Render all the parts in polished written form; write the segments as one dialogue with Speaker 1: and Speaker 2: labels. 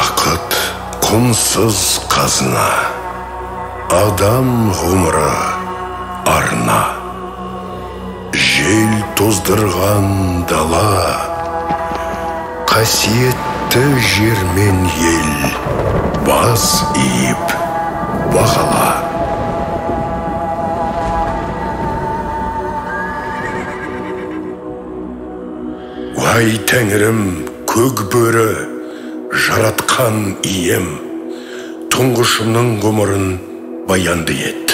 Speaker 1: Уақыт құнсыз қазына, адам ғұмыры арна. Жел тоздырған дала, қасиетті жер мен ел, бас иіп бағала. Ай тәңірім, көк бөрі, жаратқан ием, тұңғышымның ғұмырын баянды ет.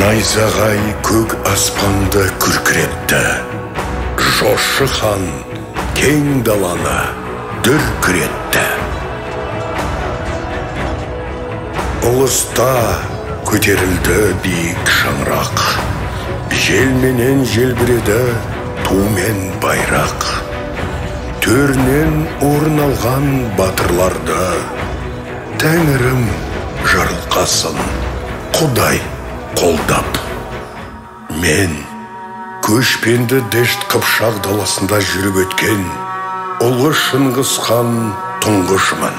Speaker 1: Найзағай көк аспанды күркіретті, жошы хан кең даланы дүркіретті. Ұлыста көтерілді биік шаңырақ, желменен желбіреді тумен байрақ. Төрінен орын алған батырларды тәңірім жарылқасын Құдай қолдап. Мен көшпенді Дешт Қыпшақ даласында жүріп өткен ұлы Шыңғыс хан тұңғышмын.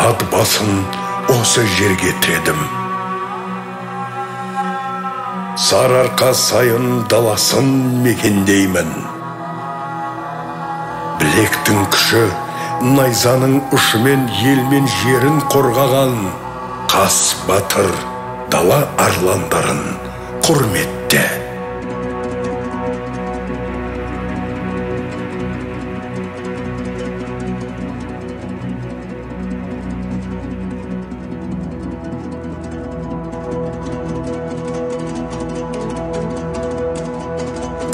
Speaker 1: Ат басын осы жерге тіредім. Сарыарқа сайын даласын мекендеймін. Білектің күші найзаның ұшымен ел мен жерін қорғаған қас батыр дала арландарын құрметте.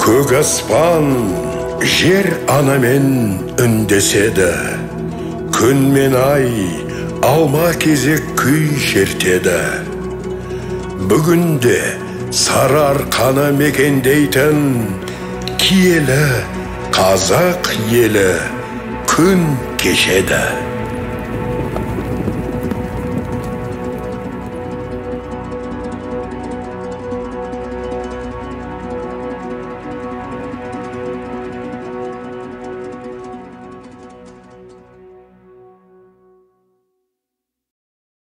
Speaker 1: Көк аспан жер анамен үндеседі, күн мен ай алма кезек күй шертеді. Бүгінде Сарыарқаны мекендейтін киелі қазақ елі күн кешеді.